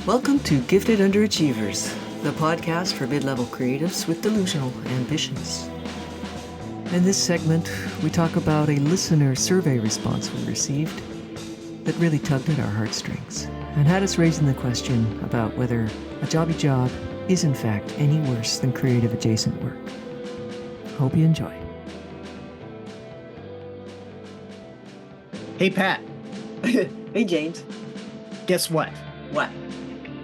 Welcome to Gifted Underachievers, the podcast for mid-level creatives with delusional ambitions. In this segment, we talk about a listener survey response we received that really tugged at our heartstrings and had us raising the question about whether a jobby job is in fact any worse than creative adjacent work. Hope you enjoy. Hey, Pat, Hey, James. guess what? What?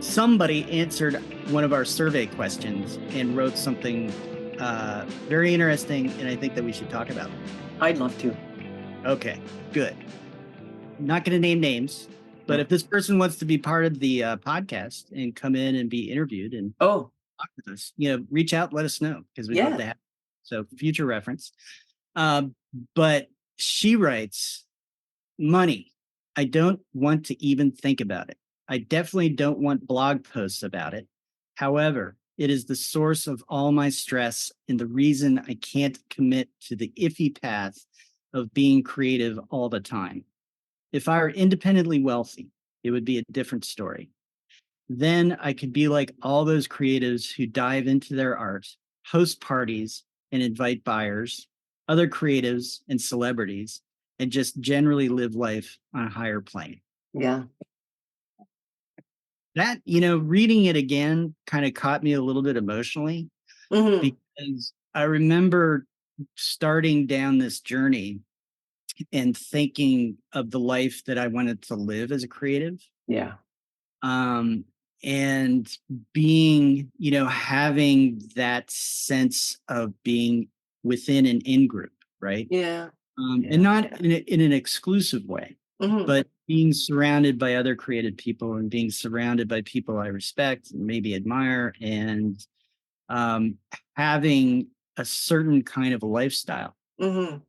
Somebody answered one of our survey questions and wrote something very interesting, and I think that we should talk about. I'd love to. Okay, good. Not going to name names, but if this person wants to be part of the podcast and come in and be interviewed and Oh, talk with us, reach out, let us know, because we'd Yeah. love to have. So future reference. But she writes, money. I don't want to even think about it. I definitely don't want blog posts about it. However, it is the source of all my stress and the reason I can't commit to the iffy path of being creative all the time. If I were independently wealthy, it would be a different story. Then I could be like all those creatives who dive into their art, host parties, and invite buyers, other creatives and celebrities, and just generally live life on a higher plane. yeah. That, reading it again kind of caught me a little bit emotionally Mhm. because I remember starting down this journey and thinking of the life that I wanted to live as a creative. Yeah. And being, having that sense of being within an in-group, right? Yeah. And not in an exclusive way, Mhm. but being surrounded by other creative people and being surrounded by people I respect and maybe admire, and having a certain kind of a lifestyle Mhm.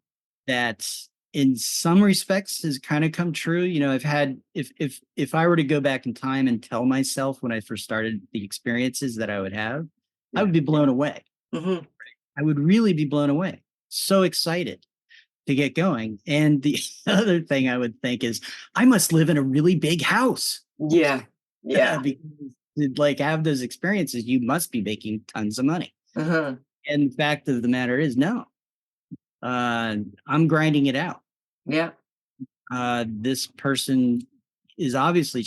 that in some respects has kind of come true. I've had, if I were to go back in time and tell myself when I first started the experiences that I would have, I would be blown away. Mhm. I would really be blown away. So excited to get going. And the other thing I would think is, I must live in a really big house. Yeah. Yeah. Because to have those experiences, you must be making tons of money. Uh-huh. And the fact of the matter is, no, I'm grinding it out. Yeah. This person is obviously,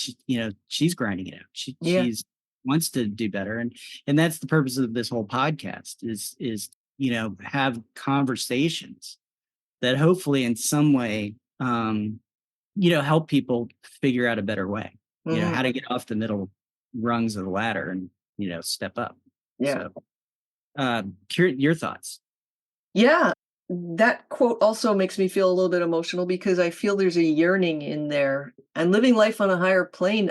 she's grinding it out. Yeah. She's wants to do better. And that's the purpose of this whole podcast is, have conversations that hopefully in some way, help people figure out a better way, Mhm. how to get off the middle rungs of the ladder and, step up. Yeah. So, your thoughts? Yeah. That quote also makes me feel a little bit emotional because I feel there's a yearning in there and living life on a higher plane.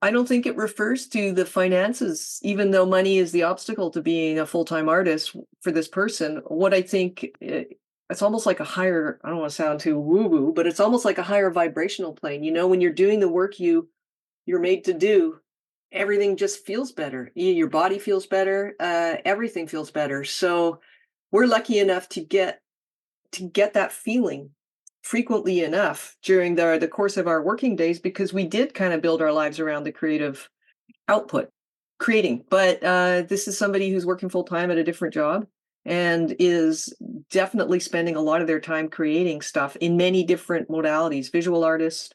I don't think it refers to the finances, even though money is the obstacle to being a full-time artist for this person. What I think, it's almost like a higher, I don't want to sound too woo-woo, but it's almost like a higher vibrational plane. When you're doing the work you're made to do, everything just feels better. Your body feels better. Everything feels better. So we're lucky enough to get that feeling frequently enough during the course of our working days because we did kind of build our lives around the creative output, creating. But this is somebody who's working full time at a different job and is definitely spending a lot of their time creating stuff in many different modalities: visual artist,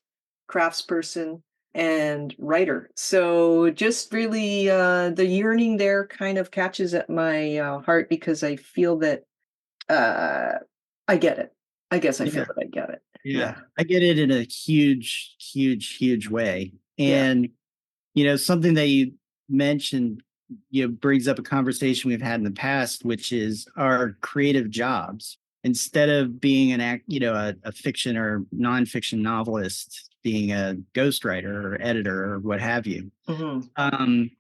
craftsperson, and writer. So just really the yearning there kind of catches at my heart because I feel that I get it. I guess I feel Yeah. that I get it. Yeah. I get it in a huge, huge, huge way. Yeah. And, something that you mentioned, brings up a conversation we've had in the past, which is our creative jobs. Instead of being a fiction or nonfiction novelist, being a ghostwriter or editor or what have you, Mhm.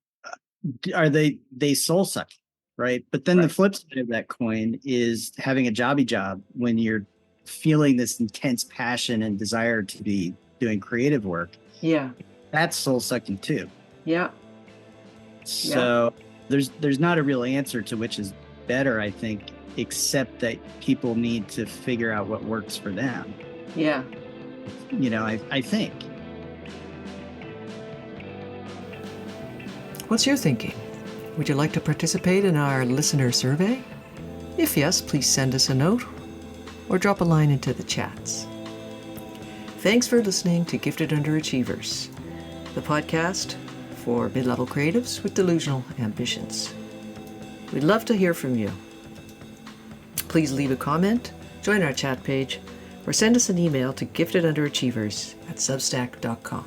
are they soul sucking, right? But then the Right. flip side of that coin is having a jobby job when you're feeling this intense passion and desire to be doing creative work. Yeah. That's soul sucking too. Yeah. So there's not a real answer to which is better, I think, except that people need to figure out what works for them. Yeah. I think. What's your thinking? Would you like to participate in our listener survey? If yes, please send us a note or drop a line into the chats. Thanks for listening to Gifted Underachievers, the podcast for mid-level creatives with delusional ambitions. We'd love to hear from you. Please leave a comment, join our chat page, or send us an email to giftedunderachievers@substack.com.